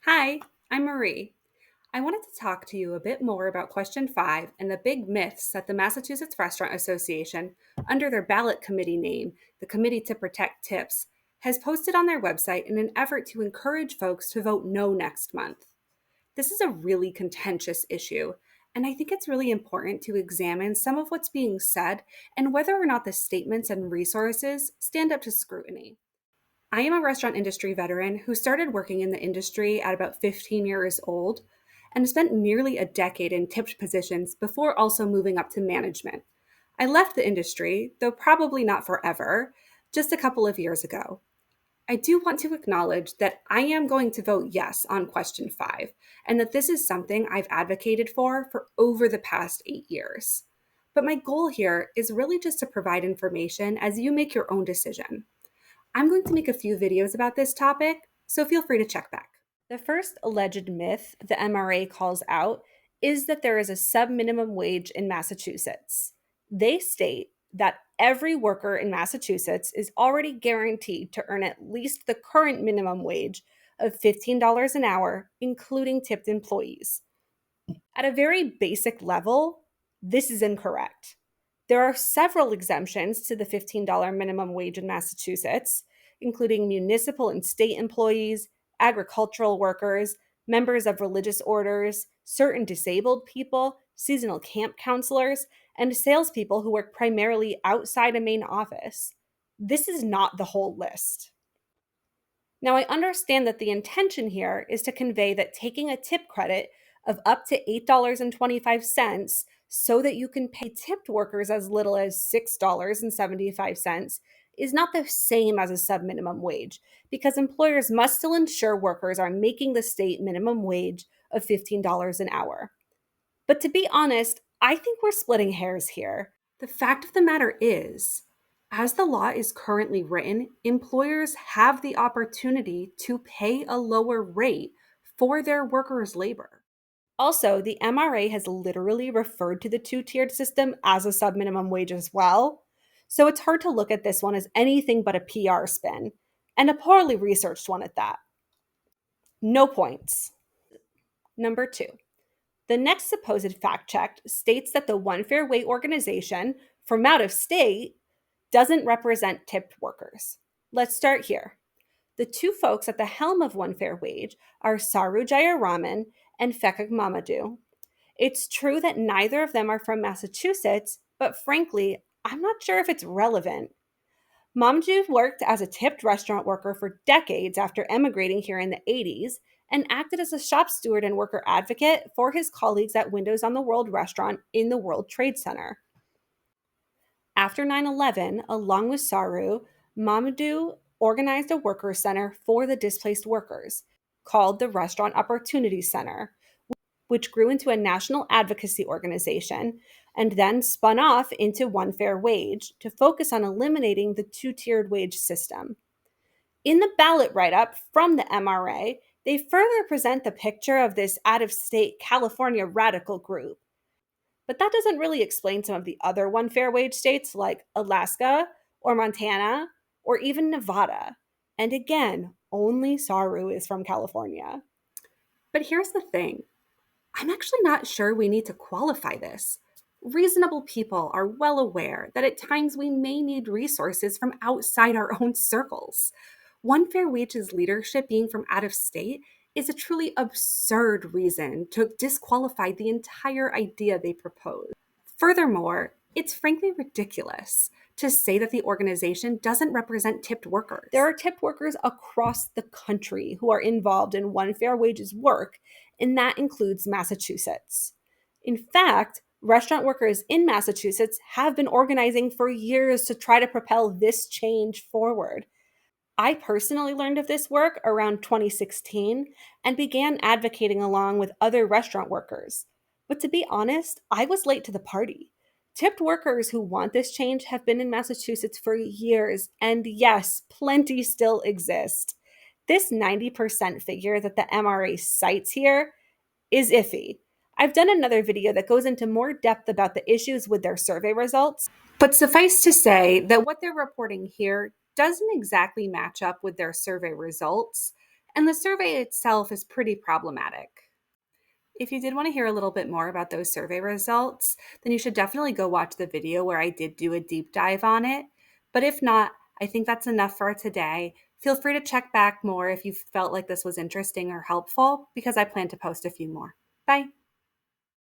Hi, I'm Marie. I wanted to talk to you a bit more about question 5 and the big myths that the Massachusetts Restaurant Association, under their ballot committee name, the Committee to Protect Tips, has posted on their website in an effort to encourage folks to vote no next month. This is a really contentious issue, and I think it's really important to examine some of what's being said and whether or not the statements and resources stand up to scrutiny. I am a restaurant industry veteran who started working in the industry at about 15 years old and spent nearly a decade in tipped positions before also moving up to management. I left the industry, though probably not forever, just a couple of years ago. I do want to acknowledge that I am going to vote yes on question 5, and that this is something I've advocated for over the past 8 years. But my goal here is really just to provide information as you make your own decision. I'm going to make a few videos about this topic, so feel free to check back. The first alleged myth the MRA calls out is that there is a sub-minimum wage in Massachusetts. They state that every worker in Massachusetts is already guaranteed to earn at least the current minimum wage of $15 an hour, including tipped employees. At a very basic level, this is incorrect. There are several exemptions to the $15 minimum wage in Massachusetts, including municipal and state employees, agricultural workers, members of religious orders, certain disabled people, seasonal camp counselors, and salespeople who work primarily outside a main office. This is not the whole list. Now, I understand that the intention here is to convey that taking a tip credit of up to $8.25 so that you can pay tipped workers as little as $6.75 is not the same as a sub-minimum wage, because employers must still ensure workers are making the state minimum wage of $15 an hour. But to be honest, I think we're splitting hairs here. The fact of the matter is, as the law is currently written, employers have the opportunity to pay a lower rate for their workers' labor. Also, the MRA has literally referred to the two-tiered system as a sub-minimum wage as well. So it's hard to look at this one as anything but a PR spin, and a poorly researched one at that. No points. Number 2. The next supposed fact check states that the One Fair Wage organization from out of state doesn't represent tipped workers. Let's start here. The two folks at the helm of One Fair Wage are Saru Jayaraman and Fekak Mamadou. It's true that neither of them are from Massachusetts, but frankly, I'm not sure if it's relevant. Mamadou worked as a tipped restaurant worker for decades after emigrating here in the 80s and acted as a shop steward and worker advocate for his colleagues at Windows on the World restaurant in the World Trade Center. After 9/11, along with Saru, Mamadou organized a worker center for the displaced workers called the Restaurant Opportunity Center, which grew into a national advocacy organization and then spun off into One Fair Wage to focus on eliminating the two-tiered wage system. In the ballot write-up from the MRA, they further present the picture of this out-of-state California radical group. But that doesn't really explain some of the other One Fair Wage states like Alaska or Montana or even Nevada. And again, only Saru is from California. But here's the thing. I'm actually not sure we need to qualify this. Reasonable people are well aware that at times we may need resources from outside our own circles. One Fair Wage's leadership being from out of state is a truly absurd reason to disqualify the entire idea they propose. Furthermore, it's frankly ridiculous to say that the organization doesn't represent tipped workers. There are tipped workers across the country who are involved in One Fair Wage's work, and that includes Massachusetts. In fact, restaurant workers in Massachusetts have been organizing for years to try to propel this change forward. I personally learned of this work around 2016 and began advocating along with other restaurant workers. But to be honest, I was late to the party. Tipped workers who want this change have been in Massachusetts for years, and yes, plenty still exist. This 90% figure that the MRA cites here is iffy. I've done another video that goes into more depth about the issues with their survey results, but suffice to say that what they're reporting here doesn't exactly match up with their survey results, and the survey itself is pretty problematic. If you did want to hear a little bit more about those survey results, then you should definitely go watch the video where I did do a deep dive on it. But if not, I think that's enough for today. Feel free to check back more if you felt like this was interesting or helpful, because I plan to post a few more. Bye.